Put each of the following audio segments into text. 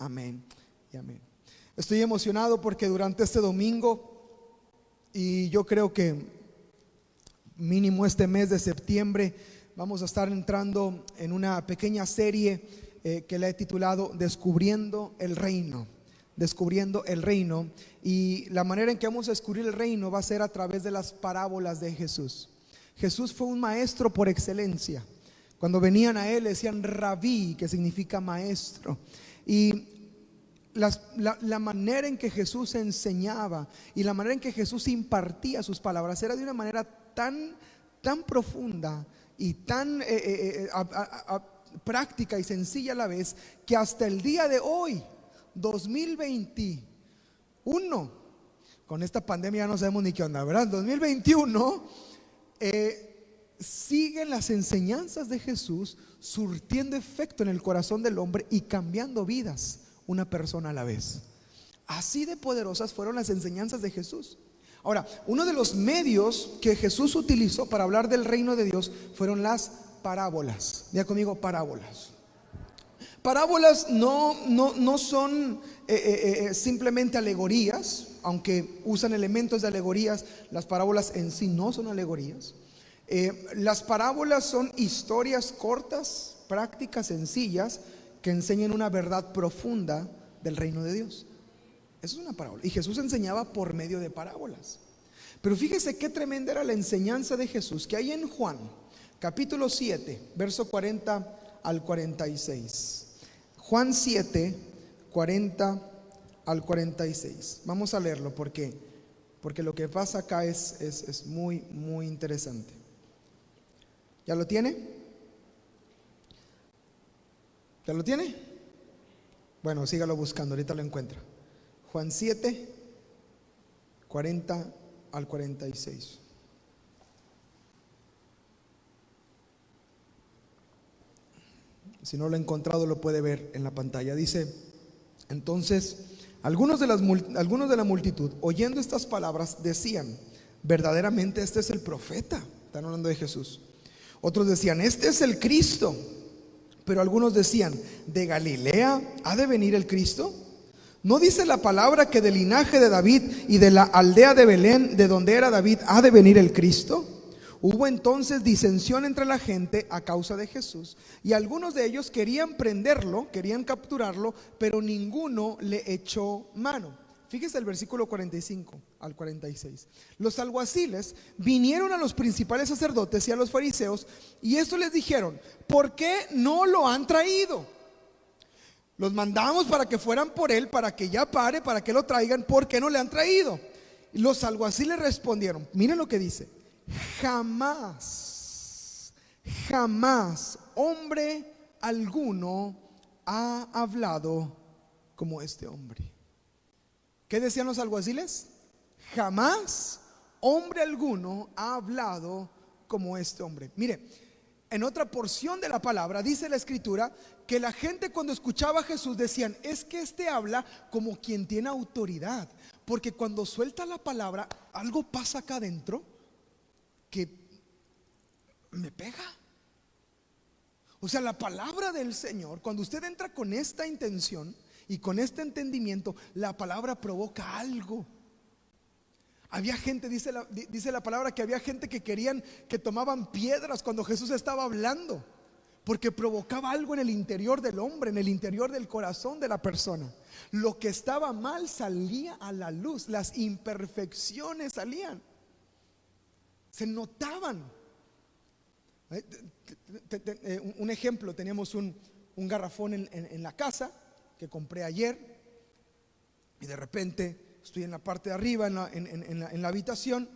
Amén y amén. Estoy emocionado porque durante este domingo, y yo creo que mínimo este mes de septiembre, vamos a estar entrando en una pequeña serie que la he titulado Descubriendo el Reino. Descubriendo el Reino. Y la manera en que vamos a descubrir el reino va a ser a través de las parábolas de Jesús. Jesús fue un maestro por excelencia. Cuando venían a él le decían rabí, que significa maestro. Y la manera en que Jesús enseñaba y la manera en que Jesús impartía sus palabras era de una manera tan profunda y tan práctica y sencilla a la vez, que hasta el día de hoy, 2021, con esta pandemia ya no sabemos ni qué onda, ¿verdad? 2021 siguen las enseñanzas de Jesús surtiendo efecto en el corazón del hombre y cambiando vidas, una persona a la vez. Así de poderosas fueron las enseñanzas de Jesús. Ahora, uno de los medios que Jesús utilizó para hablar del reino de Dios fueron las parábolas. Diga conmigo, parábolas. Parábolas no son simplemente alegorías, aunque usan elementos de alegorías. Las parábolas en sí no son alegorías. Las parábolas son historias cortas, prácticas, sencillas, que enseñan una verdad profunda del reino de Dios. Eso es una parábola. Y Jesús enseñaba por medio de parábolas. Pero fíjese qué tremenda era la enseñanza de Jesús, que hay en Juan, capítulo 7, verso 40 al 46. Juan 7, 40 al 46. Vamos a leerlo porque lo que pasa acá es muy, muy interesante. ¿Ya lo tiene? ¿Ya lo tiene? Bueno, sígalo buscando, ahorita lo encuentra. Juan 7, 40 al 46. Si no lo ha encontrado, lo puede ver en la pantalla. Dice: entonces algunos de la multitud, oyendo estas palabras, decían: verdaderamente este es el profeta. Están hablando de Jesús. Otros decían: este es el Cristo. Pero algunos decían: ¿de Galilea ha de venir el Cristo? ¿No dice la palabra que del linaje de David y de la aldea de Belén, de donde era David, ha de venir el Cristo? Hubo entonces disensión entre la gente a causa de Jesús, y algunos de ellos querían prenderlo, querían capturarlo, pero ninguno le echó mano. Fíjese el versículo 45 al 46. Los alguaciles vinieron a los principales sacerdotes y a los fariseos, y estos les dijeron: ¿por qué no lo han traído? Los mandamos para que fueran por él, para que ya pare, para que lo traigan. ¿Por qué no le han traído? Y los alguaciles respondieron, miren lo que dice: jamás hombre alguno ha hablado como este hombre. ¿Qué decían los alguaciles? Jamás hombre alguno ha hablado como este hombre. Mire, en otra porción de la palabra dice la escritura que la gente, cuando escuchaba a Jesús, decían: es que este habla como quien tiene autoridad, porque cuando suelta la palabra algo pasa acá adentro que me pega. O sea, la palabra del Señor, cuando usted entra con esta intención y con este entendimiento, la palabra provoca algo. Había gente, dice la palabra, que había gente que tomaban piedras cuando Jesús estaba hablando, porque provocaba algo en el interior del hombre, en el interior del corazón de la persona. Lo que estaba mal salía a la luz, las imperfecciones salían, se notaban. Un ejemplo: teníamos un garrafón en la casa que compré ayer, y de repente estoy en la parte de arriba, en la habitación,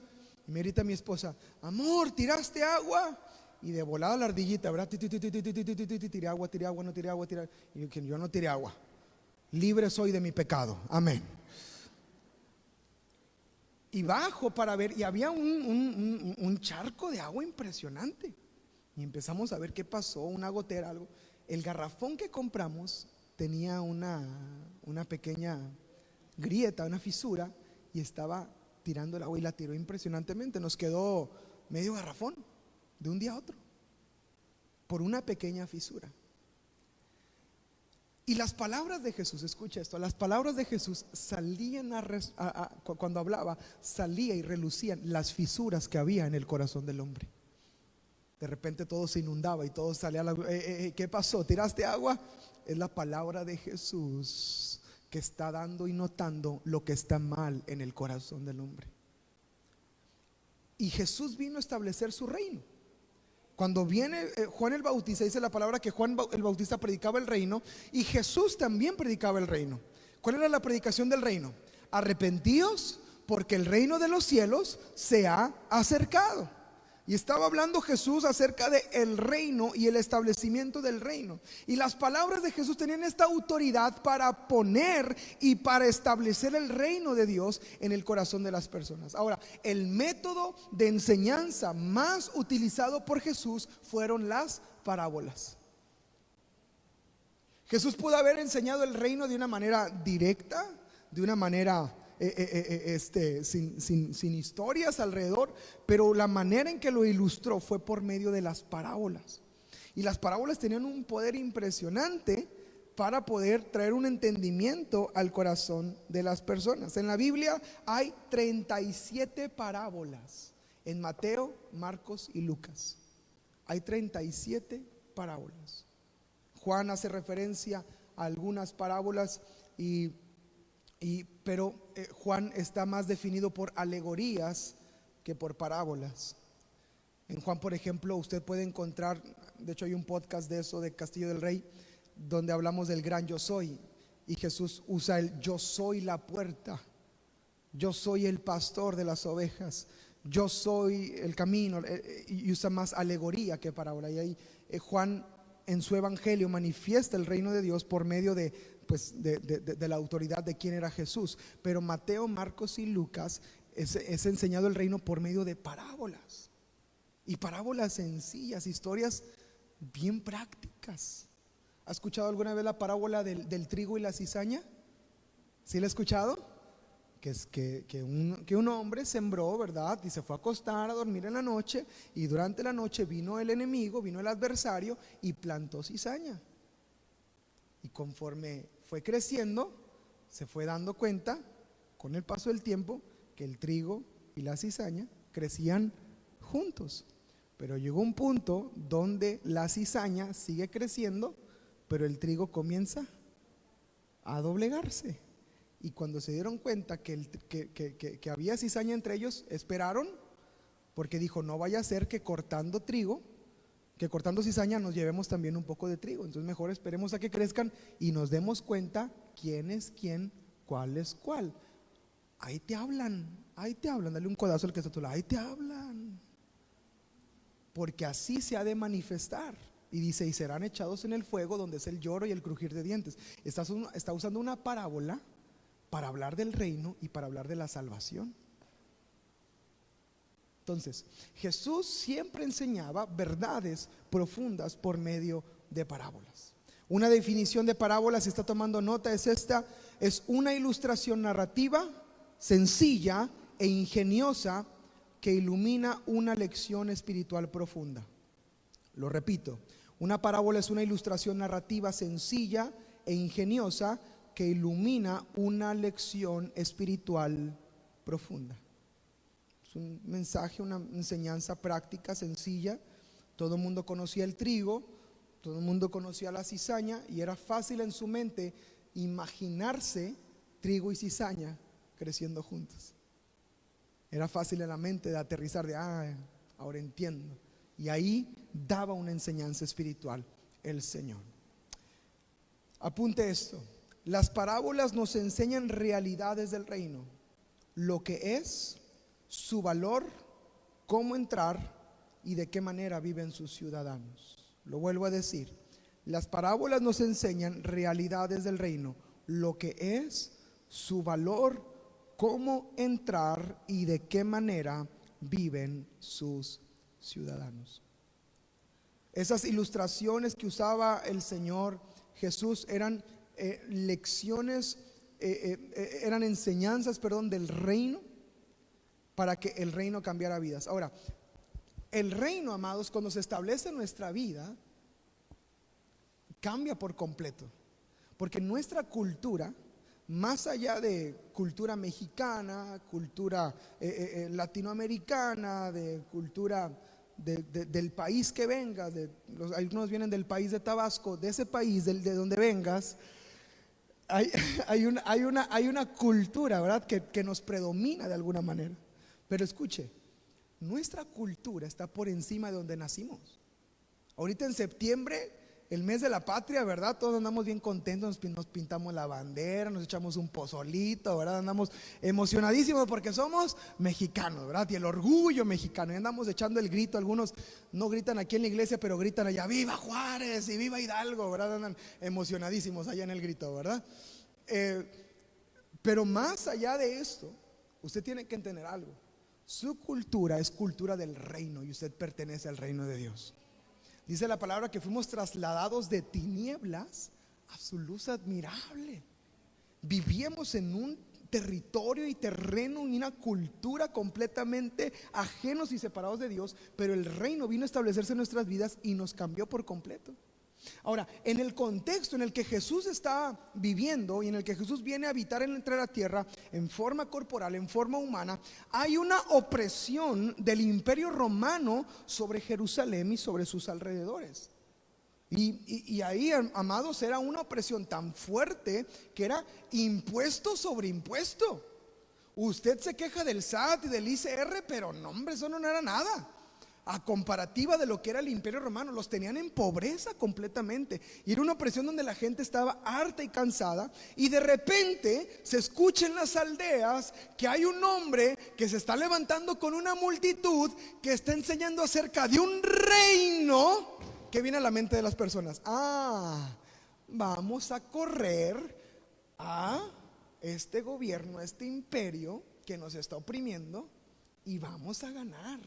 y me grita mi esposa: amor, ¿tiraste agua? Y de volada la ardillita, ¿verdad? Tiré agua, no tiré agua, tiré. Y yo no tiré agua, libre soy de mi pecado, amén. Y bajo para ver, y había un charco de agua impresionante. Y empezamos a ver qué pasó, una gotera, algo. El garrafón que compramos tenía una pequeña grieta, una fisura, y estaba tirando el agua, y la tiró impresionantemente. Nos quedó medio garrafón de un día a otro por una pequeña fisura. Y las palabras de Jesús, escucha esto, las palabras de Jesús salían cuando hablaba, salía y relucían las fisuras que había en el corazón del hombre. De repente todo se inundaba y todo salía ¿qué pasó? ¿Tiraste agua? Es la palabra de Jesús que está dando y notando lo que está mal en el corazón del hombre. Y Jesús vino a establecer su reino. Cuando viene Juan el Bautista, dice la palabra que Juan el Bautista predicaba el reino y Jesús también predicaba el reino. ¿Cuál era la predicación del reino? Arrepentíos porque el reino de los cielos se ha acercado. Y estaba hablando Jesús acerca de el reino y el establecimiento del reino. Y las palabras de Jesús tenían esta autoridad para poner y para establecer el reino de Dios en el corazón de las personas. Ahora, el método de enseñanza más utilizado por Jesús fueron las parábolas. Jesús pudo haber enseñado el reino de una manera directa, de una manera sin historias alrededor, pero la manera en que lo ilustró fue por medio de las parábolas. Y las parábolas tenían un poder impresionante para poder traer un entendimiento al corazón de las personas. En la Biblia hay 37 parábolas, en Mateo, Marcos y Lucas. Hay 37 parábolas. Juan hace referencia a algunas parábolas pero Juan está más definido por alegorías que por parábolas. En Juan, por ejemplo, usted puede encontrar, de hecho hay un podcast de eso, de Castillo del Rey, donde hablamos del gran yo soy. Y Jesús usa el yo soy la puerta, yo soy el pastor de las ovejas, yo soy el camino, y usa más alegoría que parábola. Y ahí Juan en su evangelio manifiesta el reino de Dios por medio de la autoridad de quién era Jesús. Pero Mateo, Marcos y Lucas es enseñado el reino por medio de parábolas, y parábolas sencillas, historias bien prácticas. ¿Ha escuchado alguna vez la parábola del trigo y la cizaña? ¿Sí la ha escuchado? Que un hombre sembró, ¿verdad? Y se fue a acostar a dormir en la noche, y durante la noche vino el enemigo, vino el adversario y plantó cizaña. Y conforme fue creciendo, se fue dando cuenta con el paso del tiempo que el trigo y la cizaña crecían juntos. Pero llegó un punto donde la cizaña sigue creciendo, pero el trigo comienza a doblegarse. Y cuando se dieron cuenta que había cizaña entre ellos, esperaron, porque dijo: no vaya a ser que cortando cizaña nos llevemos también un poco de trigo. Entonces mejor esperemos a que crezcan y nos demos cuenta quién es quién, cuál es cuál. Ahí te hablan, dale un codazo al que está a tu lado, ahí te hablan. Porque así se ha de manifestar. Y dice: y serán echados en el fuego, donde es el lloro y el crujir de dientes. Está usando una parábola para hablar del reino y para hablar de la salvación. Entonces, Jesús siempre enseñaba verdades profundas por medio de parábolas. Una definición de parábolas, si está tomando nota, es esta: es una ilustración narrativa sencilla e ingeniosa que ilumina una lección espiritual profunda. Lo repito, una parábola es una ilustración narrativa sencilla e ingeniosa que ilumina una lección espiritual profunda. Es un mensaje, una enseñanza práctica, sencilla. Todo el mundo conocía el trigo, todo el mundo conocía la cizaña, y era fácil en su mente imaginarse trigo y cizaña creciendo juntos. Era fácil en la mente de aterrizar, ahora entiendo. Y ahí daba una enseñanza espiritual el Señor. Apunte esto: las parábolas nos enseñan realidades del reino, lo que es, su valor, cómo entrar y de qué manera viven sus ciudadanos. Lo vuelvo a decir: las parábolas nos enseñan realidades del reino, lo que es, su valor, cómo entrar y de qué manera viven sus ciudadanos. Esas ilustraciones que usaba el Señor Jesús eran lecciones, eran enseñanzas, del reino, para que el reino cambiara vidas. Ahora, el reino, amados, cuando se establece en nuestra vida, cambia por completo. Porque nuestra cultura, más allá de cultura mexicana, cultura latinoamericana, de cultura del país que vengas, algunos vienen del país de Tabasco, de ese país de donde vengas, hay, hay una cultura, ¿verdad?, que nos predomina de alguna manera. Pero escuche, nuestra cultura está por encima de donde nacimos. Ahorita en septiembre, el mes de la patria, ¿verdad? Todos andamos bien contentos, nos pintamos la bandera, nos echamos un pozolito, ¿verdad? Andamos emocionadísimos porque somos mexicanos, ¿verdad? Y el orgullo mexicano, y andamos echando el grito. Algunos no gritan aquí en la iglesia, pero gritan allá: ¡Viva Juárez y viva Hidalgo!, ¿verdad? Andan emocionadísimos allá en el grito, ¿verdad? Pero más allá de esto, usted tiene que entender algo. Su cultura es cultura del reino y usted pertenece al reino de Dios. Dice la palabra que fuimos trasladados de tinieblas a su luz admirable. Vivíamos en un territorio y terreno y una cultura completamente ajenos y separados de Dios, pero el reino vino a establecerse en nuestras vidas y nos cambió por completo. Ahora, en el contexto en el que Jesús está viviendo y en el que Jesús viene a habitar entre la tierra en forma corporal, en forma humana, hay una opresión del imperio romano sobre Jerusalén y sobre sus alrededores. Y ahí, amados, era una opresión tan fuerte que era impuesto sobre impuesto. Usted se queja del SAT y del ICR, pero no, hombre, eso no era nada a comparativa de lo que era el imperio romano. Los tenían en pobreza completamente, y era una opresión donde la gente estaba harta y cansada. Y de repente se escucha en las aldeas que hay un hombre que se está levantando con una multitud que está enseñando acerca de un reino que viene a la mente de las personas. Vamos a correr a este gobierno, a este imperio que nos está oprimiendo, y vamos a ganar,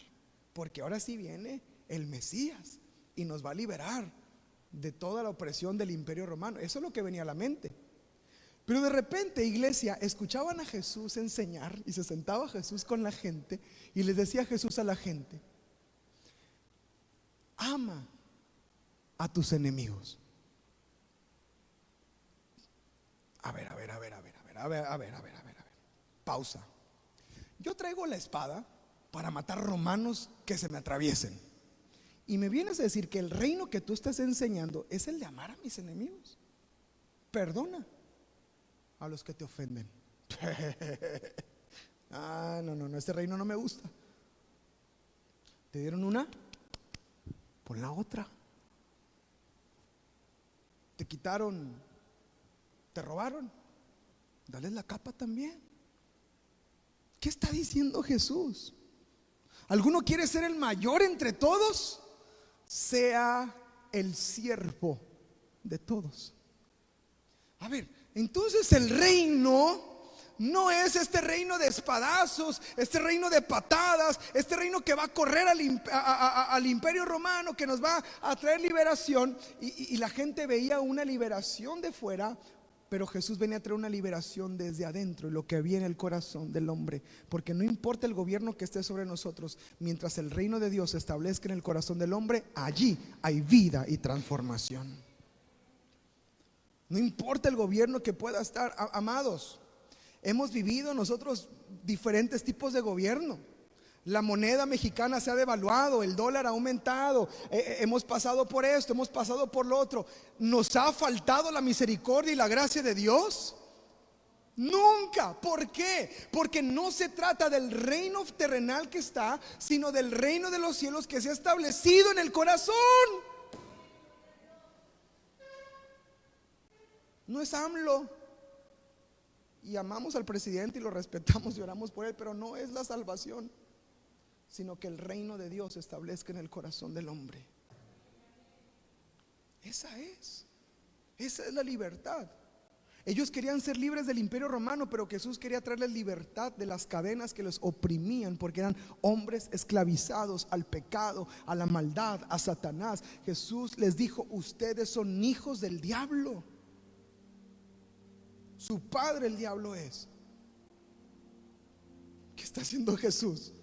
porque ahora sí viene el Mesías y nos va a liberar de toda la opresión del imperio romano. Eso es lo que venía a la mente. Pero de repente, iglesia, escuchaban a Jesús enseñar, y se sentaba Jesús con la gente y les decía Jesús a la gente: ama a tus enemigos. A ver. Pausa. Yo traigo la espada para matar romanos que se me atraviesen, y me vienes a decir que el reino que tú estás enseñando es el de amar a mis enemigos. Perdona a los que te ofenden. No, este reino no me gusta. Te dieron una, pon la otra. Te quitaron, te robaron, dales la capa también. ¿Qué está diciendo Jesús? ¿Alguno quiere ser el mayor entre todos? Sea el siervo de todos. A ver, entonces el reino no es este reino de espadazos, este reino de patadas, este reino que va a correr al imperio romano, que nos va a traer liberación. Y la gente veía una liberación de fuera, pero Jesús venía a traer una liberación desde adentro, y lo que había en el corazón del hombre. Porque no importa el gobierno que esté sobre nosotros, mientras el reino de Dios se establezca en el corazón del hombre, allí hay vida y transformación. No importa el gobierno que pueda estar, amados. Hemos vivido nosotros diferentes tipos de gobierno. La moneda mexicana se ha devaluado, el dólar ha aumentado, hemos pasado por esto, hemos pasado por lo otro. ¿Nos ha faltado la misericordia y la gracia de Dios? Nunca. ¿Por qué? Porque no se trata del reino terrenal que está, sino del reino de los cielos que se ha establecido en el corazón. No es AMLO, y amamos al presidente y lo respetamos y oramos por él, pero no es la salvación, sino que el reino de Dios se establezca en el corazón del hombre. Esa es la libertad. Ellos querían ser libres del imperio romano, pero Jesús quería traerles libertad de las cadenas que los oprimían, porque eran hombres esclavizados al pecado, a la maldad, a Satanás. Jesús les dijo: ustedes son hijos del diablo. Su padre el diablo es. ¿Qué está haciendo Jesús?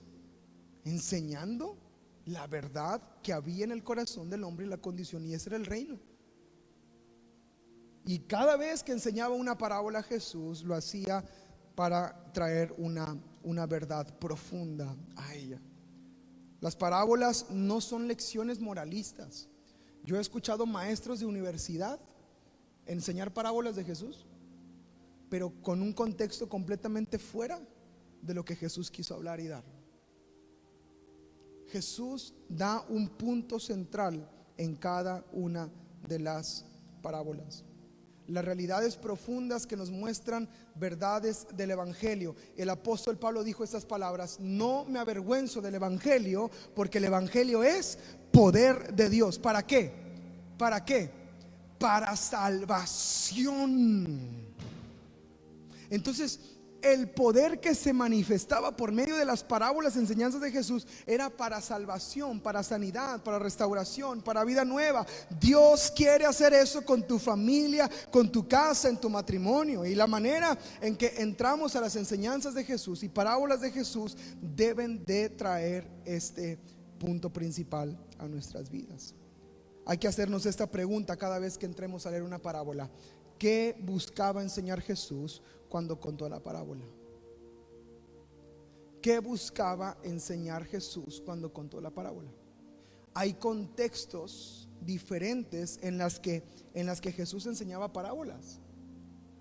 Enseñando la verdad que había en el corazón del hombre y la condición, y ese era el reino. Y cada vez que enseñaba una parábola Jesús lo hacía para traer una verdad profunda a ella. Las parábolas no son lecciones moralistas. Yo he escuchado maestros de universidad enseñar parábolas de Jesús, pero con un contexto completamente fuera de lo que Jesús quiso hablar y dar. Jesús da un punto central en cada una de las parábolas. Las realidades profundas que nos muestran verdades del Evangelio. El apóstol Pablo dijo estas palabras: no me avergüenzo del Evangelio, porque el Evangelio es poder de Dios. ¿Para qué? ¿Para qué? Para salvación. Entonces, el poder que se manifestaba por medio de las parábolas, enseñanzas de Jesús, era para salvación, para sanidad, para restauración, para vida nueva. Dios quiere hacer eso con tu familia, con tu casa, en tu matrimonio. Y la manera en que entramos a las enseñanzas de Jesús y parábolas de Jesús deben de traer este punto principal a nuestras vidas. Hay que hacernos esta pregunta cada vez que entremos a leer una parábola: ¿qué buscaba enseñar Jesús cuando contó la parábola? ¿Qué buscaba enseñar Jesús cuando contó la parábola? Hay contextos diferentes en las que Jesús enseñaba parábolas.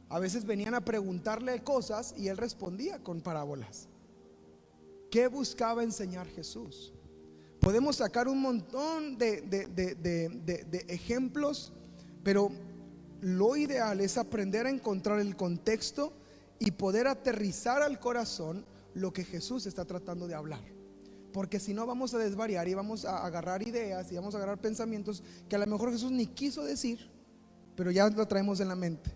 A veces venían a preguntarle cosas y él respondía con parábolas. ¿Qué buscaba enseñar Jesús? Podemos sacar un montón de ejemplos, pero lo ideal es aprender a encontrar el contexto y poder aterrizar al corazón lo que Jesús está tratando de hablar. Porque si no, vamos a desvariar y vamos a agarrar ideas y vamos a agarrar pensamientos que a lo mejor Jesús ni quiso decir, pero ya lo traemos en la mente,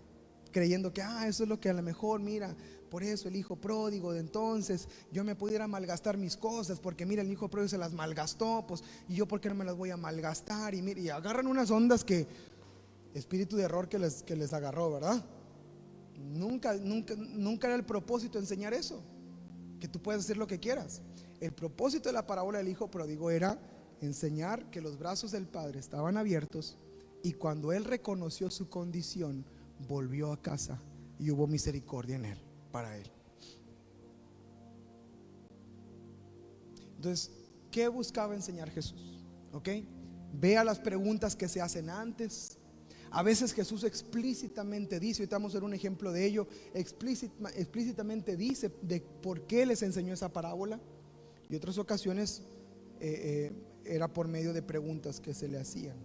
creyendo que eso es lo que a lo mejor, mira, por eso el hijo pródigo de entonces, yo me pudiera malgastar mis cosas, porque mira, el hijo pródigo se las malgastó, pues, y yo por qué no me las voy a malgastar. Y mira, y agarran unas ondas que espíritu de error que les agarró, ¿verdad? Nunca era el propósito enseñar eso, que tú puedes hacer lo que quieras. El propósito de la parábola del hijo pródigo era enseñar que los brazos del padre estaban abiertos, y cuando él reconoció su condición, volvió a casa y hubo misericordia en él, para él. Entonces, ¿qué buscaba enseñar Jesús? ¿Ok? Vea las preguntas que se hacen antes. A veces Jesús explícitamente dice, ahorita vamos a ver un ejemplo de ello, explícitamente dice de por qué les enseñó esa parábola, y otras ocasiones era por medio de preguntas que se le hacían.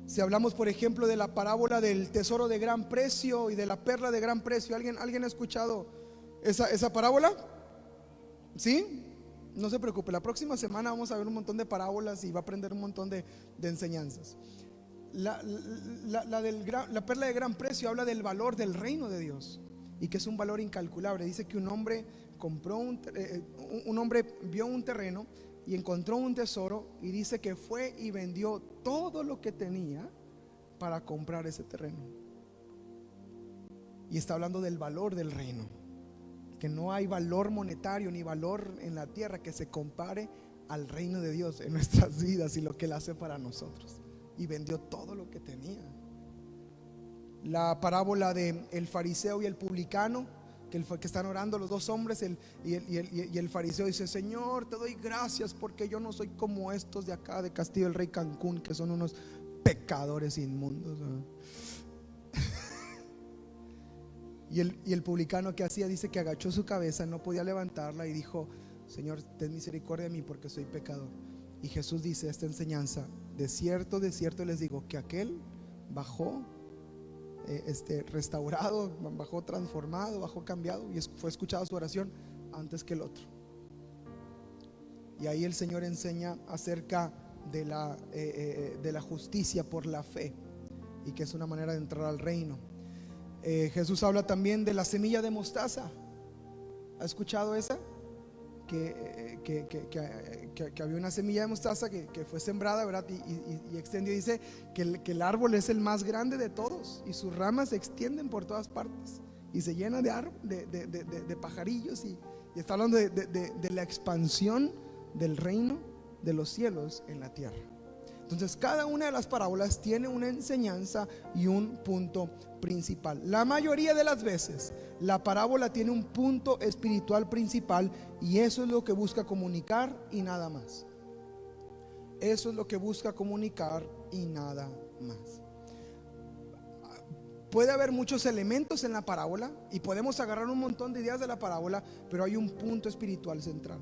Si hablamos, por ejemplo, de la parábola del tesoro de gran precio y de la perla de gran precio, ¿alguien ha escuchado esa parábola? ¿Sí? No se preocupe, la próxima semana vamos a ver un montón de parábolas y va a aprender un montón de enseñanzas. La perla de gran precio habla del valor del reino de Dios, y que es un valor incalculable. Dice que un hombre vio un terreno y encontró un tesoro, y dice que fue y vendió todo lo que tenía para comprar ese terreno. Y está hablando del valor del reino, que no hay valor monetario ni valor en la tierra que se compare al reino de Dios en nuestras vidas y lo que Él hace para nosotros. Y vendió todo lo que tenía. La parábola de el fariseo y el publicano, que están orando los dos hombres, y el fariseo dice: Señor, te doy gracias porque yo no soy como estos de acá de Castillo del Rey, Cancún, que son unos pecadores inmundos. Y el publicano, que hacía, dice que agachó su cabeza, no podía levantarla, y dijo: Señor, ten misericordia de mí porque soy pecador. Y Jesús dice esta enseñanza: de cierto les digo que aquel bajó restaurado, bajó transformado, bajó cambiado, y fue escuchada su oración antes que el otro. Y ahí el Señor enseña acerca de la justicia por la fe, y que es una manera de entrar al reino. Jesús habla también de la semilla de mostaza. ¿Ha escuchado esa? Que había una semilla de mostaza que fue sembrada, ¿verdad? Y extendió. Dice que el árbol es el más grande de todos, y sus ramas se extienden por todas partes y se llena de pajarillos, y está hablando de la expansión del reino de los cielos en la tierra. Entonces cada una de las parábolas tiene una enseñanza y un punto principal. La mayoría de las veces la parábola tiene un punto espiritual principal, y eso es lo que busca comunicar y nada más. Eso es lo que busca comunicar y nada más. Puede haber muchos elementos en la parábola y podemos agarrar un montón de ideas de la parábola, pero hay un punto espiritual central.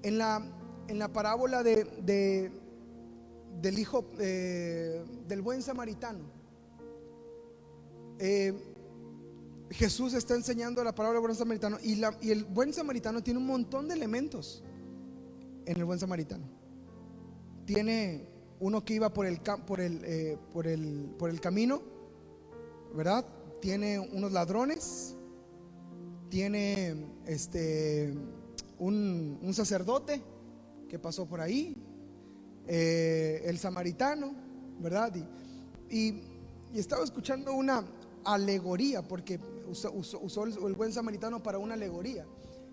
En la parábola del hijo del buen samaritano, Jesús está enseñando la parábola del buen samaritano, y el buen samaritano tiene un montón de elementos. En el buen samaritano tiene uno que iba por el camino, ¿verdad? Tiene unos ladrones, tiene un sacerdote que pasó por ahí, el samaritano, ¿verdad? Y estaba escuchando una alegoría, porque usó el buen samaritano para una alegoría,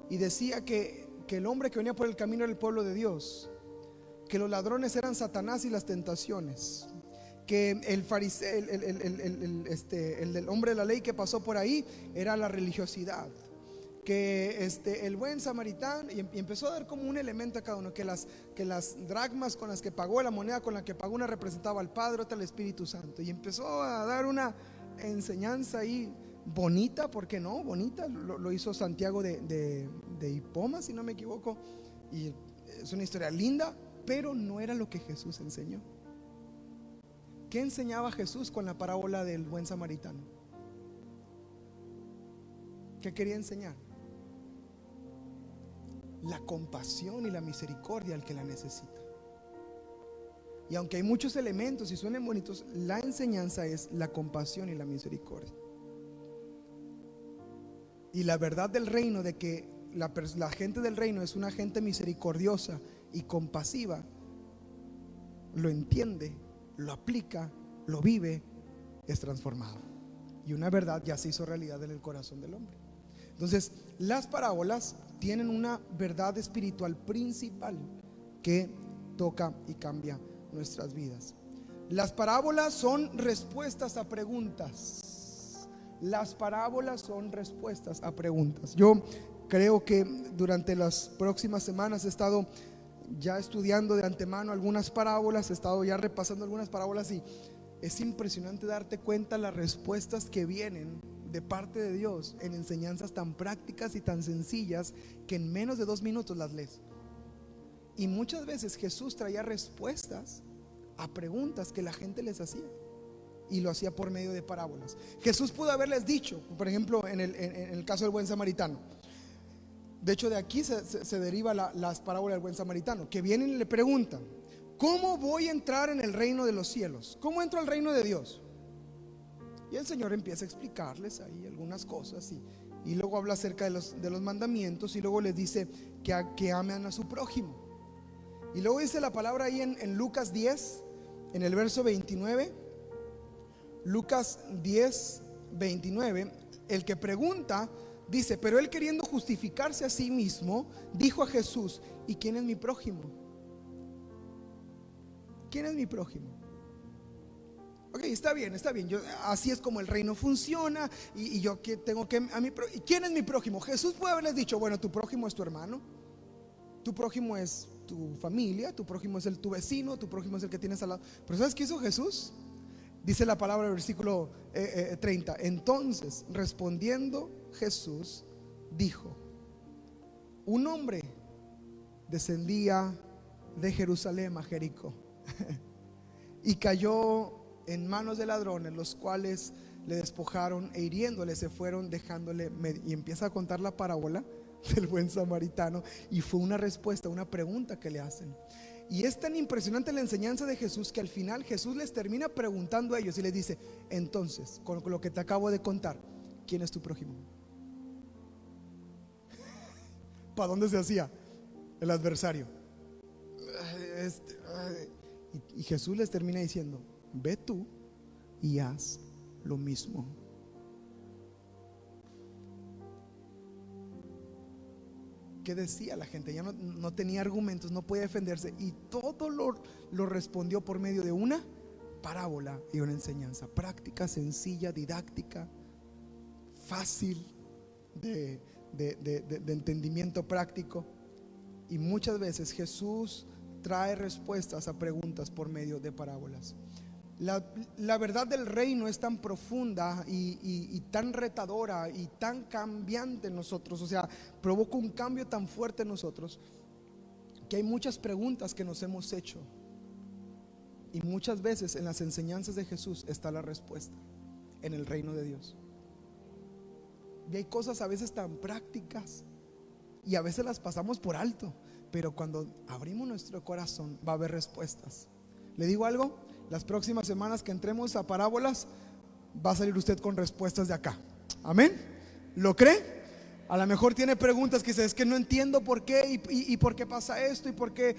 y decía que el hombre que venía por el camino era el pueblo de Dios, que los ladrones eran Satanás y las tentaciones, que el fariseo, el hombre de la ley que pasó por ahí era la religiosidad, que el buen samaritano, y empezó a dar como un elemento a cada uno, que las dracmas con las que pagó, la moneda con la que pagó, una representaba al Padre, otra al Espíritu Santo, y empezó a dar una enseñanza ahí bonita, ¿por qué no? Bonita, lo hizo Santiago de Hipoma, si no me equivoco, y es una historia linda, pero no era lo que Jesús enseñó. ¿Qué enseñaba Jesús con la parábola del buen samaritano? ¿Qué quería enseñar? La compasión y la misericordia al que la necesita. Y aunque hay muchos elementos y suenen bonitos, la enseñanza es la compasión y la misericordia. Y la verdad del reino, de que la gente del reino es una gente misericordiosa y compasiva, lo entiende, lo aplica, lo vive, es transformado. Y una verdad ya se hizo realidad en el corazón del hombre. Entonces, las parábolas tienen una verdad espiritual principal que toca y cambia nuestras vidas. Las parábolas son respuestas a preguntas. Las parábolas son respuestas a preguntas. Yo creo que durante las próximas semanas he estado ya estudiando de antemano algunas parábolas, he estado ya repasando algunas parábolas, y es impresionante darte cuenta las respuestas que vienen de parte de Dios en enseñanzas tan prácticas y tan sencillas que en menos de 2 minutos las lees. Y muchas veces Jesús traía respuestas a preguntas que la gente les hacía, y lo hacía por medio de parábolas. Jesús pudo haberles dicho, por ejemplo, en el caso del buen samaritano. De hecho, de aquí se deriva las parábolas del buen samaritano, que vienen y le preguntan: ¿cómo voy a entrar en el reino de los cielos? ¿Cómo entro al reino de Dios? Y el Señor empieza a explicarles ahí algunas cosas, y luego habla acerca de los mandamientos, y luego les dice que amen a su prójimo. Y luego dice la palabra ahí en Lucas 10, en el verso 29. Lucas 10, 29, el que pregunta dice: pero él, queriendo justificarse a sí mismo, dijo a Jesús: ¿y quién es mi prójimo? ¿Quién es mi prójimo? Ok, está bien, así es como el reino funciona, y yo que tengo que ¿y quién es mi prójimo? Jesús puede haberles dicho: bueno, tu prójimo es tu hermano, tu prójimo es tu familia, tu prójimo es tu vecino, tu prójimo es el que tienes al lado. Pero ¿sabes qué hizo Jesús? Dice la palabra del versículo 30. Entonces, respondiendo Jesús, dijo: un hombre descendía de Jerusalén a Jericó y cayó en manos de ladrones, los cuales le despojaron, e hiriéndole se fueron, dejándole y empieza a contar la parábola del buen samaritano, y fue una respuesta a una pregunta que le hacen. Y es tan impresionante la enseñanza de Jesús que al final Jesús les termina preguntando a ellos y les dice: entonces, con lo que te acabo de contar, ¿quién es tu prójimo? ¿Para dónde se hacía el adversario? Y Jesús les termina diciendo: ve tú y haz lo mismo. ¿qué decía la gente? Ya no tenía argumentos, no podía defenderse, y todo lo respondió por medio de una parábola y una enseñanza práctica, sencilla, didáctica, fácil de entendimiento práctico. Y muchas veces Jesús trae respuestas a preguntas por medio de parábolas. La verdad del reino es tan profunda y tan retadora y tan cambiante en nosotros, o sea, provoca un cambio tan fuerte en nosotros, que hay muchas preguntas que nos hemos hecho, y muchas veces en las enseñanzas de Jesús está la respuesta en el reino de Dios. Y hay cosas a veces tan prácticas y a veces las pasamos por alto, pero cuando abrimos nuestro corazón va a haber respuestas. ¿Le digo algo? Las próximas semanas que entremos a parábolas, va a salir usted con respuestas de acá. Amén. ¿Lo cree? A lo mejor tiene preguntas que dice: es que no entiendo por qué y por qué pasa esto y por qué.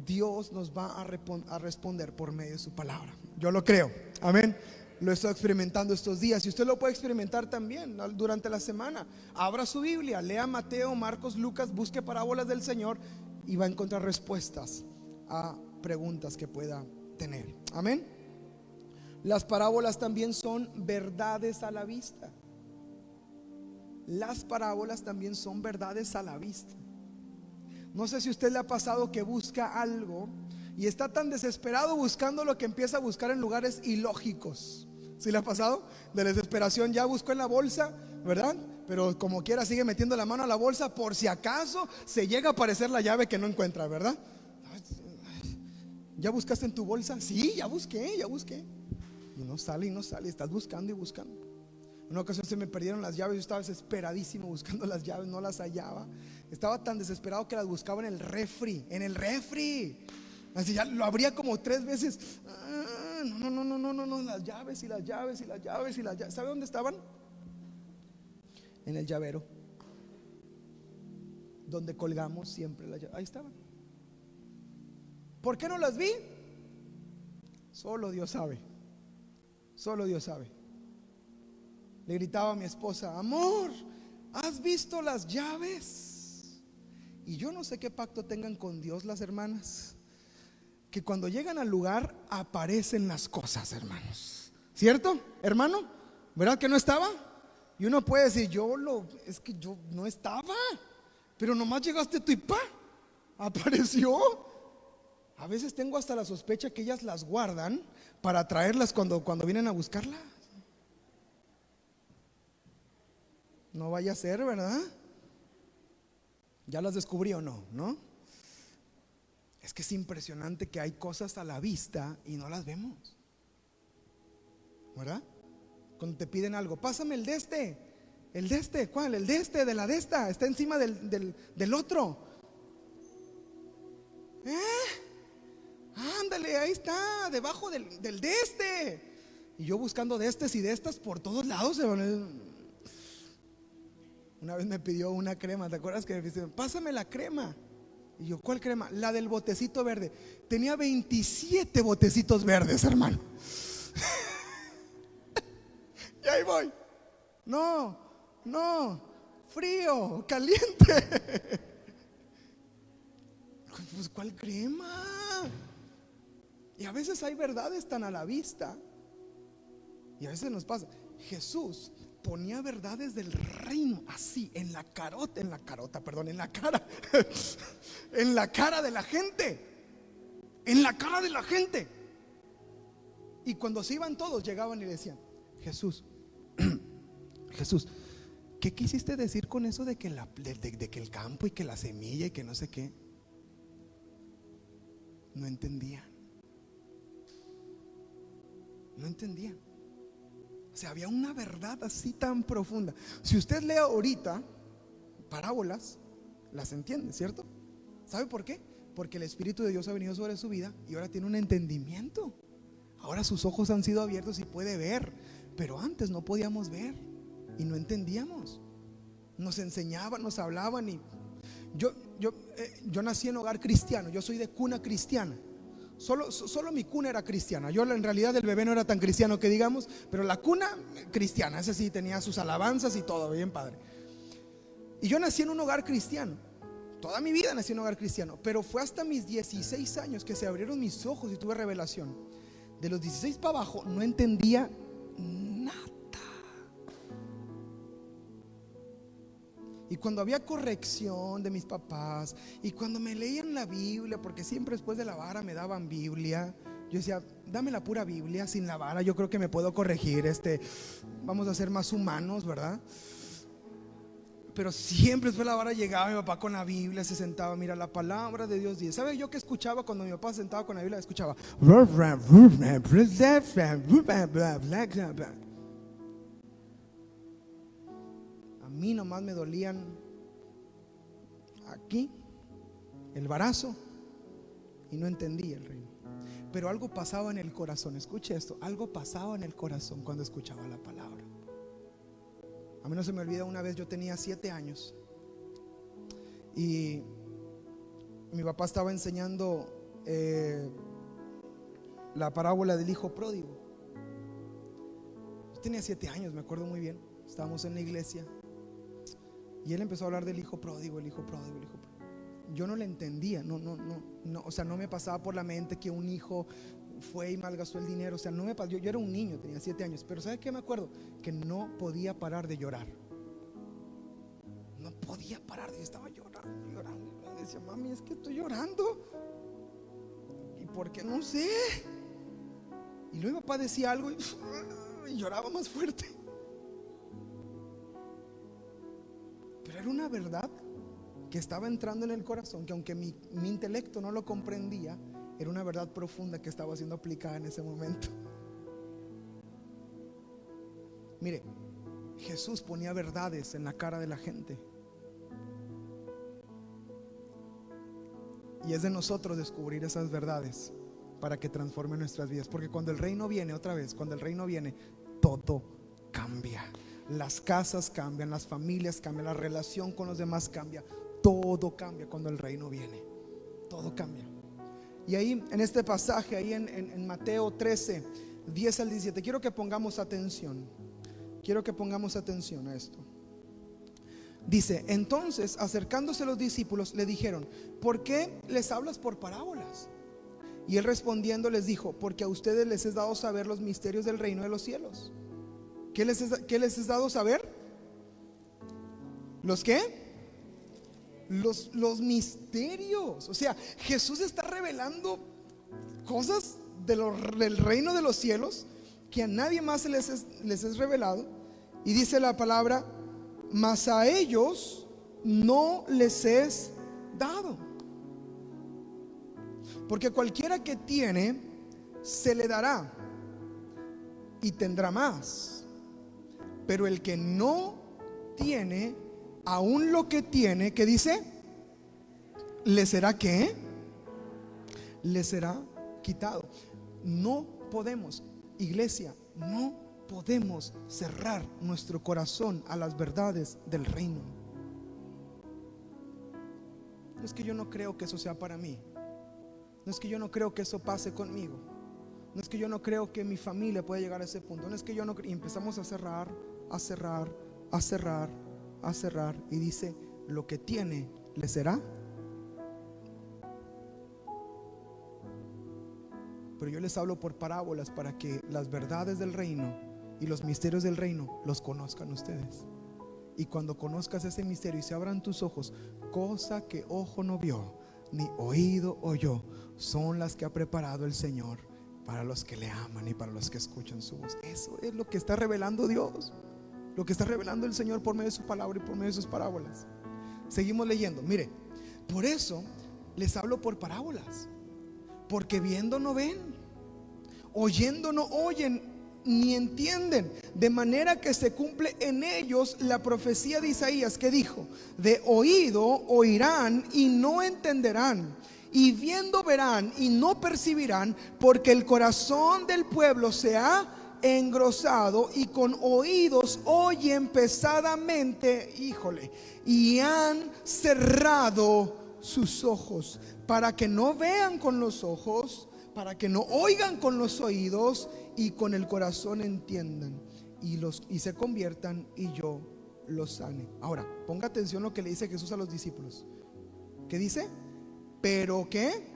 Dios nos va a responder por medio de su palabra. Yo lo creo. Amén. Lo estoy experimentando estos días y usted lo puede experimentar también durante la semana. Abra su Biblia, lea Mateo, Marcos, Lucas, busque parábolas del Señor y va a encontrar respuestas a preguntas que pueda tener. Amén. Las parábolas también son verdades a la vista. Las parábolas también son verdades a la vista. No sé si a usted le ha pasado que busca algo y está tan desesperado buscándolo que empieza a buscar en lugares ilógicos. ¿Sí le ha pasado? De desesperación ya buscó en la bolsa, ¿verdad? Pero como quiera sigue metiendo la mano a la bolsa por si acaso se llega a aparecer la llave que no encuentra, ¿verdad? ¿Ya buscaste en tu bolsa? Sí, ya busqué. Y no sale, estás buscando y buscando. En una ocasión se me perdieron las llaves, yo estaba desesperadísimo buscando las llaves, no las hallaba. Estaba tan desesperado que las buscaba en el refri. Así ya lo abría como 3 veces. No, las llaves. ¿Sabe dónde estaban? En el llavero, donde colgamos siempre las llaves. Ahí estaban. ¿Por qué no las vi? Solo Dios sabe. Le gritaba a mi esposa: amor, ¿has visto las llaves? Y yo no sé qué pacto tengan con Dios las hermanas, que cuando llegan al lugar aparecen las cosas, hermanos. ¿Cierto, hermano? ¿Verdad que no estaba? Y uno puede decir: es que yo no estaba, pero nomás llegaste tú y ¡pa! Apareció. A veces tengo hasta la sospecha que ellas las guardan para traerlas cuando vienen a buscarlas. No vaya a ser, ¿verdad? ¿Ya las descubrí o no? ¿No? Es que es impresionante que hay cosas a la vista y no las vemos, ¿verdad? Cuando te piden algo: pásame el de este. ¿Cuál? El de este, de la de esta. Está encima del otro. Ándale, ahí está, debajo del de este. Y yo buscando de estes y de estas por todos lados. Una vez me pidió una crema, ¿te acuerdas que me dice: pásame la crema? Y yo: ¿cuál crema? La del botecito verde. Tenía 27 botecitos verdes, hermano. Y ahí voy. No, frío, caliente. Pues ¿cuál crema? Y a veces hay verdades tan a la vista, y a veces nos pasa. Jesús ponía verdades del reino así en la cara en la cara de la gente. Y cuando se iban todos, llegaban y decían: Jesús, ¿qué quisiste decir con eso de que el campo y que la semilla y que no sé qué? No entendían. O sea, había una verdad así tan profunda. Si usted lee ahorita parábolas, las entiende, ¿cierto? ¿Sabe por qué? Porque el Espíritu de Dios ha venido sobre su vida y ahora tiene un entendimiento. Ahora sus ojos han sido abiertos y puede ver. Pero antes no podíamos ver y no entendíamos. Nos enseñaban, nos hablaban. Y yo nací en hogar cristiano. Yo soy de cuna cristiana. Solo mi cuna era cristiana. Yo en realidad el bebé no era tan cristiano que digamos, pero la cuna cristiana, ese sí tenía sus alabanzas y todo, bien padre. Y yo nací en un hogar cristiano. toda mi vida nací en un hogar cristiano, pero fue hasta mis 16 años que se abrieron mis ojos y tuve revelación. De los 16 para abajo no entendía nada. Y cuando había corrección de mis papás, y cuando me leían la Biblia, porque siempre después de la vara me daban Biblia, yo decía, dame la pura Biblia, sin la vara yo creo que me puedo corregir, vamos a ser más humanos, ¿verdad? Pero siempre después de la vara llegaba mi papá con la Biblia, se sentaba, mira, la palabra de Dios dice. ¿Sabe yo qué escuchaba cuando mi papá se sentaba con la Biblia? Escuchaba. A mí nomás me dolían aquí, el barazo, y no entendía el reino. Pero algo pasaba en el corazón, escuche esto, algo pasaba en el corazón cuando escuchaba la palabra. A mí no se me olvida, una vez yo tenía 7 años y mi papá estaba enseñando la parábola del hijo pródigo. Yo tenía 7 años, me acuerdo muy bien. Estábamos en la iglesia y él empezó a hablar del hijo pródigo, el hijo pródigo, el hijo pródigo. Yo no le entendía, no, o sea, no me pasaba por la mente que un hijo fue y malgastó el dinero. O sea, no me pasó. Yo era un niño, tenía 7 años. Pero ¿sabe qué me acuerdo? Que no podía parar de llorar. No podía parar, estaba llorando, llorando. Y decía, mami, es que estoy llorando. ¿Y por qué? No sé. Y luego mi papá decía algo y lloraba más fuerte. Pero era una verdad que estaba entrando en el corazón, que aunque mi intelecto no lo comprendía, era una verdad profunda que estaba siendo aplicada en ese momento. Mire, Jesús ponía verdades en la cara de la gente. Y es de nosotros descubrir esas verdades para que transformen nuestras vidas. Porque cuando el reino viene, otra vez, cuando el reino viene, todo cambia. Las casas cambian, las familias cambian, la relación con los demás cambia. Todo cambia cuando el reino viene. Todo cambia. Y ahí en este pasaje, ahí en Mateo 13, 10 al 17, quiero que pongamos atención. Quiero que pongamos atención a esto. Dice, entonces acercándose los discípulos le dijeron, ¿por qué les hablas por parábolas? Y él respondiendo les dijo, porque a ustedes les es dado saber los misterios del reino de los cielos. ¿Qué les es dado saber? ¿Los qué? Los misterios. O sea, Jesús está revelando cosas del reino de los cielos que a nadie más les es revelado. Y dice la palabra, mas a ellos no les es dado. Porque cualquiera que tiene, se le dará y tendrá más. Pero el que no tiene, aún lo que tiene, ¿qué dice? ¿Le será qué? Le será quitado. No podemos, iglesia, no podemos cerrar nuestro corazón a las verdades del reino. No es que yo no creo que eso sea para mí. No es que yo no creo que eso pase conmigo. No es que yo no creo que mi familia pueda llegar a ese punto. No es que yo no. Y empezamos a cerrar, a cerrar, a cerrar, a cerrar. Y dice, lo que tiene, le será. Pero yo les hablo por parábolas para que las verdades del reino y los misterios del reino los conozcan ustedes. Y cuando conozcas ese misterio y se abran tus ojos, cosa que ojo no vio ni oído oyó, son las que ha preparado el Señor para los que le aman y para los que escuchan su voz. Eso es lo que está revelando Dios, lo que está revelando el Señor por medio de su palabra y por medio de sus parábolas. Seguimos leyendo. Mire, por eso les hablo por parábolas, porque viendo no ven, oyendo no oyen, ni entienden, de manera que se cumple en ellos la profecía de Isaías, que dijo, de oído oirán y no entenderán, y viendo verán y no percibirán, porque el corazón del pueblo se ha engrosado y con oídos oyen pesadamente, híjole, y han cerrado sus ojos, para que no vean con los ojos, para que no oigan con los oídos y con el corazón entiendan y se conviertan y yo los sane. Ahora, ponga atención lo que le dice Jesús a los discípulos. ¿Qué dice? Pero ¿qué?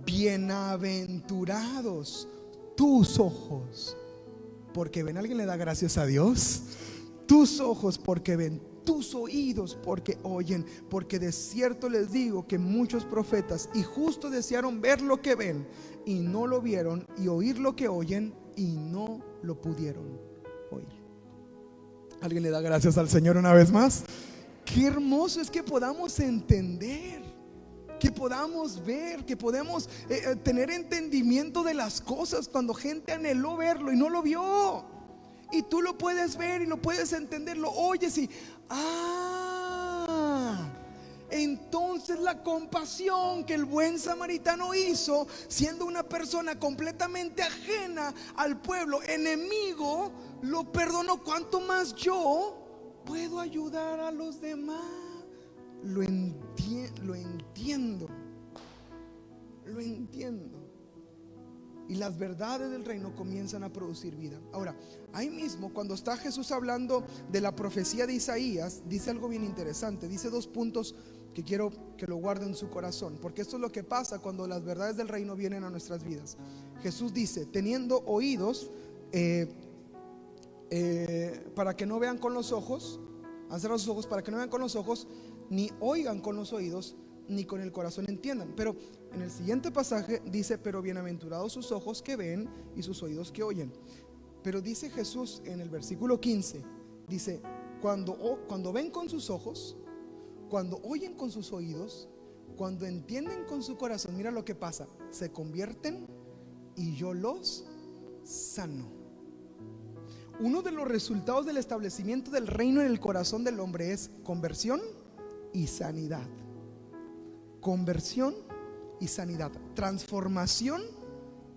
Bienaventurados tus ojos porque ven. ¿Alguien le da gracias a Dios? Tus ojos porque ven, tus oídos porque oyen, porque de cierto les digo que muchos profetas y justos desearon ver lo que ven y no lo vieron, y oír lo que oyen y no lo pudieron oír. ¿Alguien le da gracias al Señor una vez más? Qué hermoso es que podamos entender, que podamos ver, que podemos tener entendimiento de las cosas cuando gente anheló verlo y no lo vio. Y tú lo puedes ver y lo puedes entender, lo oyes y entonces la compasión que el buen samaritano hizo, siendo una persona completamente ajena al pueblo, enemigo, lo perdonó. ¿Cuánto más yo puedo ayudar a los demás? Lo entiendo. Y las verdades del reino comienzan a producir vida. Ahora, ahí mismo, cuando está Jesús hablando de la profecía de Isaías, dice algo bien interesante. Dice 2 puntos que quiero que lo guarden en su corazón, porque esto es lo que pasa cuando las verdades del reino vienen a nuestras vidas. Jesús dice: teniendo oídos para que no vean con los ojos, han cerrado sus ojos para que no vean con los ojos, ni oigan con los oídos, ni con el corazón entiendan. Pero en el siguiente pasaje dice: pero bienaventurados sus ojos que ven y sus oídos que oyen. Pero dice Jesús en el versículo 15, dice: cuando ven con sus ojos, cuando oyen con sus oídos, cuando entienden con su corazón, mira lo que pasa: se convierten y yo los sano. Uno de los resultados del establecimiento del reino en el corazón del hombre es conversión y sanidad. Conversión y sanidad, transformación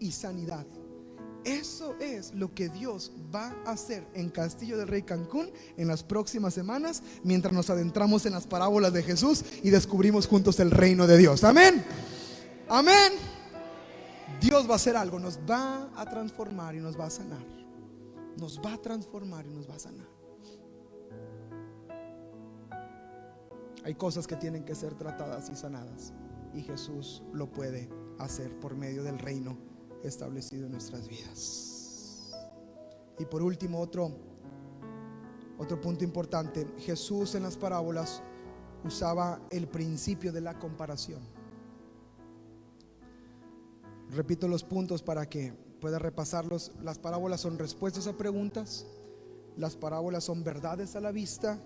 y sanidad. Eso es lo que Dios va a hacer en Castillo del Rey Cancún en las próximas semanas, mientras nos adentramos en las parábolas de Jesús y descubrimos juntos el reino de Dios. Amén. Amén. Dios va a hacer algo, nos va a transformar y nos va a sanar. Nos va a transformar y nos va a sanar. Hay cosas que tienen que ser tratadas y sanadas, y Jesús lo puede hacer por medio del reino establecido en nuestras vidas. Y por último, otro punto importante: Jesús en las parábolas usaba el principio de la comparación. Repito los puntos para que pueda repasarlos. Las parábolas son respuestas a preguntas, las parábolas son verdades a la vista,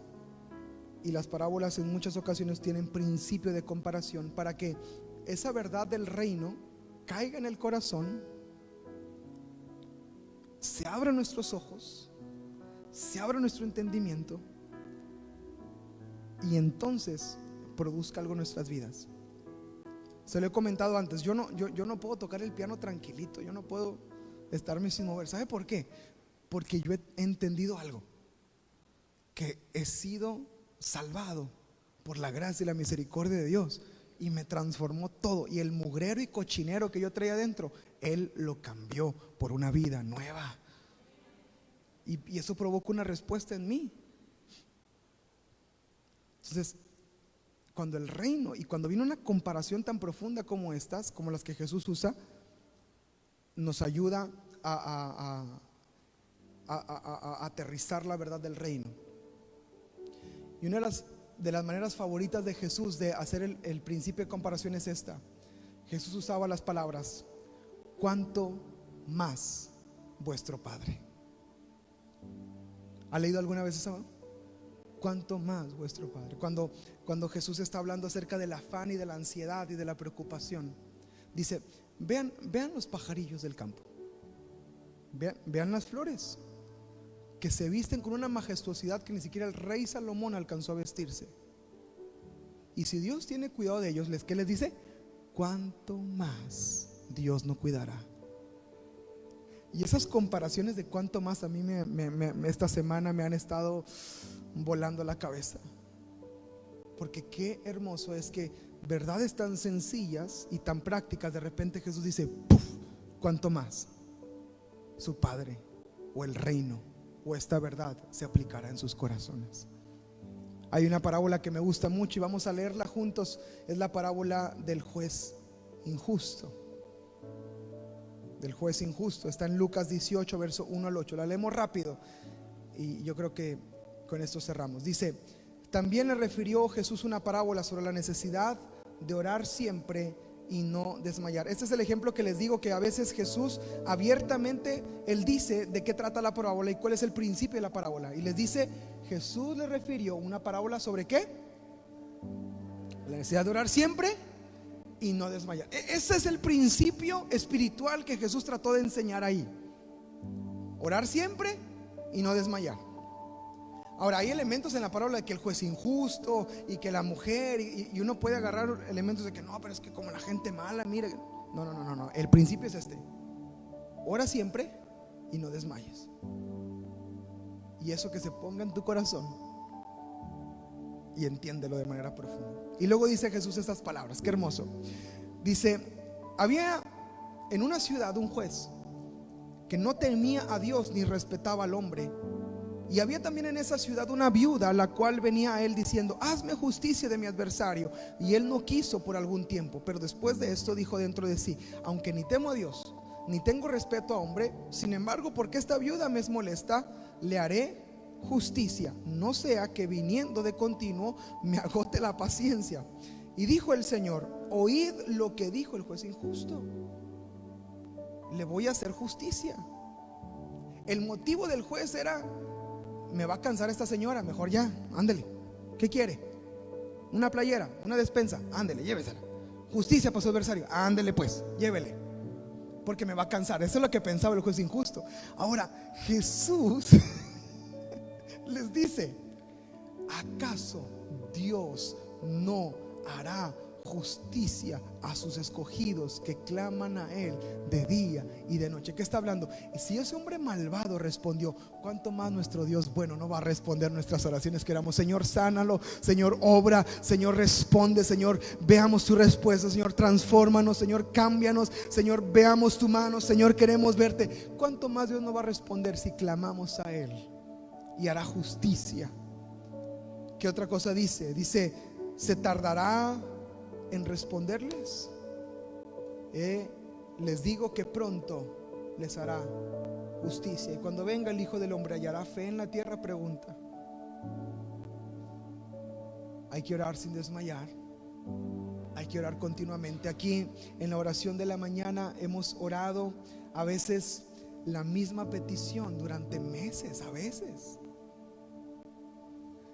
y las parábolas en muchas ocasiones tienen principio de comparación, para que esa verdad del reino caiga en el corazón, se abran nuestros ojos, se abra nuestro entendimiento, y entonces produzca algo en nuestras vidas. Se lo he comentado antes, yo no puedo tocar el piano tranquilito, yo no puedo estarme sin mover. ¿Sabe por qué? Porque yo he entendido algo, que he sido salvado por la gracia y la misericordia de Dios, y me transformó todo, y el mugrero y cochinero que yo traía adentro, Él lo cambió por una vida nueva, y eso provoca una respuesta en mí. Entonces, cuando el reino, y cuando viene una comparación tan profunda como estas, como las que Jesús usa, nos ayuda a aterrizar la verdad del reino. Y una de las maneras favoritas de Jesús de hacer el principio de comparación es esta. Jesús usaba las palabras: cuánto más vuestro Padre. ¿Ha leído alguna vez eso? Cuánto más vuestro Padre. Cuando Jesús está hablando acerca del afán y de la ansiedad y de la preocupación, dice: vean los pajarillos del campo, vean las flores, que se visten con una majestuosidad que ni siquiera el rey Salomón alcanzó a vestirse. Y si Dios tiene cuidado de ellos, ¿qué les dice? ¿Cuánto más Dios no cuidará? Y esas comparaciones de cuánto más a mí esta semana me han estado volando la cabeza, porque qué hermoso es que verdades tan sencillas y tan prácticas, de repente Jesús dice: ¡puf! ¿Cuánto más su Padre o el reino o esta verdad se aplicará en sus corazones? Hay una parábola que me gusta mucho y vamos a leerla juntos. Es la parábola del juez injusto. Del juez injusto. Está en Lucas 18, verso 1 al 8. La leemos rápido y yo creo que con esto cerramos. Dice: también le refirió Jesús una parábola sobre la necesidad de orar siempre y no desmayar. Este es el ejemplo que les digo, que a veces Jesús abiertamente, Él dice de qué trata la parábola y cuál es el principio de la parábola. Y les dice, Jesús le refirió una parábola sobre ¿qué? La necesidad de orar siempre y no desmayar. Ese es el principio espiritual que Jesús trató de enseñar ahí. Orar siempre y no desmayar. Ahora, hay elementos en la parábola de que el juez injusto y que la mujer, y uno puede agarrar elementos de que no, pero es que como la gente mala, mire. No. El principio es este: ora siempre y no desmayes. Y eso que se ponga en tu corazón y entiéndelo de manera profunda. Y luego dice Jesús estas palabras, qué hermoso. Dice: había en una ciudad un juez que no temía a Dios ni respetaba al hombre. Y había también en esa ciudad una viuda, la cual venía a él diciendo: hazme justicia de mi adversario. Y él no quiso por algún tiempo, pero después de esto dijo dentro de sí: aunque ni temo a Dios ni tengo respeto a hombre, sin embargo, porque esta viuda me es molesta, le haré justicia, no sea que viniendo de continuo me agote la paciencia. Y dijo el Señor: oíd lo que dijo el juez injusto, le voy a hacer justicia. El motivo del juez era: me va a cansar esta señora, mejor ya, ándele. ¿Qué quiere? Una playera, una despensa, ándele, llévesela. Justicia para su adversario, ándele pues, llévele, porque me va a cansar. Eso es lo que pensaba el juez injusto. Ahora Jesús les dice: ¿acaso Dios no hará justicia a sus escogidos que claman a Él de día y de noche? ¿Qué está hablando? Y si ese hombre malvado respondió, ¿cuánto más nuestro Dios bueno no va a responder nuestras oraciones que éramos? Señor, sánalo, Señor, obra, Señor, responde, Señor, veamos tu respuesta, Señor, transfórmanos, Señor, cámbianos, Señor, veamos tu mano, Señor, queremos verte. ¿Cuánto más Dios no va a responder si clamamos a Él y hará justicia? ¿Qué otra cosa dice? Dice: ¿se tardará en responderles? Les digo que pronto les hará justicia. Y cuando venga el Hijo del Hombre, ¿hallará fe en la tierra? Pregunta. Hay que orar sin desmayar. Hay que orar continuamente. Aquí en la oración de la mañana hemos orado a veces la misma petición durante meses, a veces.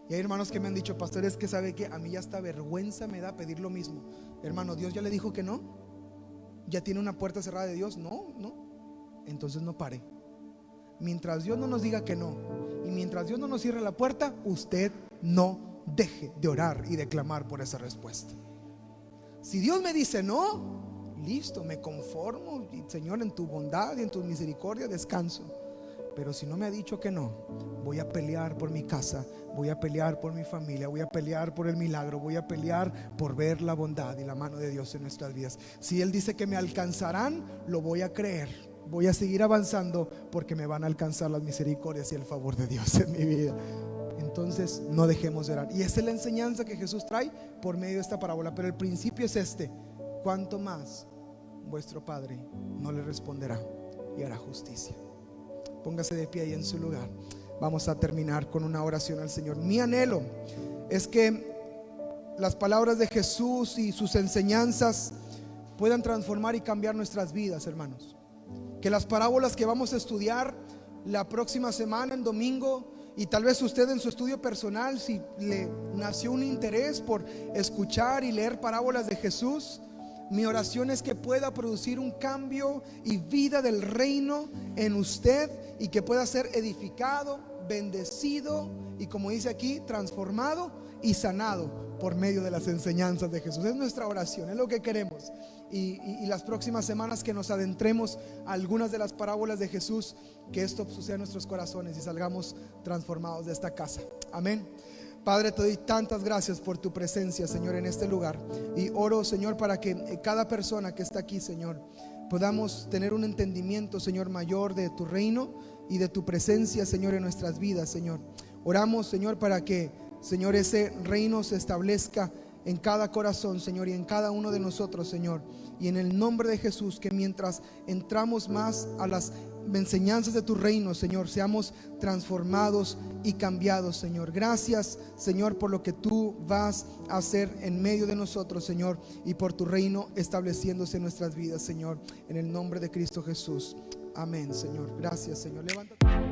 Y hay hermanos que me han dicho: pastor, es que sabe que a mí ya hasta vergüenza me da pedir lo mismo. Hermano, ¿Dios ya le dijo que no? ¿Ya tiene una puerta cerrada de Dios? No. Entonces no pare. Mientras Dios no nos diga que no, y mientras Dios no nos cierre la puerta, usted no deje de orar y de clamar por esa respuesta. Si Dios me dice no, listo, me conformo, y Señor, en tu bondad y en tu misericordia descanso. Pero si no me ha dicho que no, voy a pelear por mi casa, voy a pelear por mi familia, voy a pelear por el milagro, voy a pelear por ver la bondad y la mano de Dios en nuestras vidas. Si Él dice que me alcanzarán, lo voy a creer. Voy a seguir avanzando porque me van a alcanzar las misericordias y el favor de Dios en mi vida. Entonces no dejemos de orar. Y esa es la enseñanza que Jesús trae por medio de esta parábola. Pero el principio es este: cuanto más vuestro Padre no le responderá y hará justicia. Póngase de pie ahí en su lugar. Vamos a terminar con una oración al Señor. Mi anhelo es que las palabras de Jesús y sus enseñanzas puedan transformar y cambiar nuestras vidas, hermanos. Que las parábolas que vamos a estudiar la próxima semana, en domingo, y tal vez usted en su estudio personal, si le nació un interés por escuchar y leer parábolas de Jesús, mi oración es que pueda producir un cambio y vida del reino en usted, y que pueda ser edificado, bendecido y, como dice aquí, transformado y sanado por medio de las enseñanzas de Jesús. Es nuestra oración, es lo que queremos. Y las próximas semanas que nos adentremos a algunas de las parábolas de Jesús, que esto suceda en nuestros corazones y salgamos transformados de esta casa. Amén. Padre, te doy tantas gracias por tu presencia, Señor, en este lugar. Y oro, Señor, para que cada persona que está aquí, Señor, podamos tener un entendimiento, Señor, mayor de tu reino y de tu presencia, Señor, en nuestras vidas, Señor. Oramos, Señor, para que Señor, ese reino se establezca en cada corazón, Señor, y en cada uno de nosotros, Señor. Y en el nombre de Jesús, que mientras entramos más a las enseñanzas de tu reino, Señor, seamos transformados y cambiados, Señor. Gracias, Señor, por lo que tú vas a hacer en medio de nosotros, Señor, y por tu reino estableciéndose en nuestras vidas, Señor, en el nombre de Cristo Jesús. Amén, Señor. Gracias, Señor. Levántate.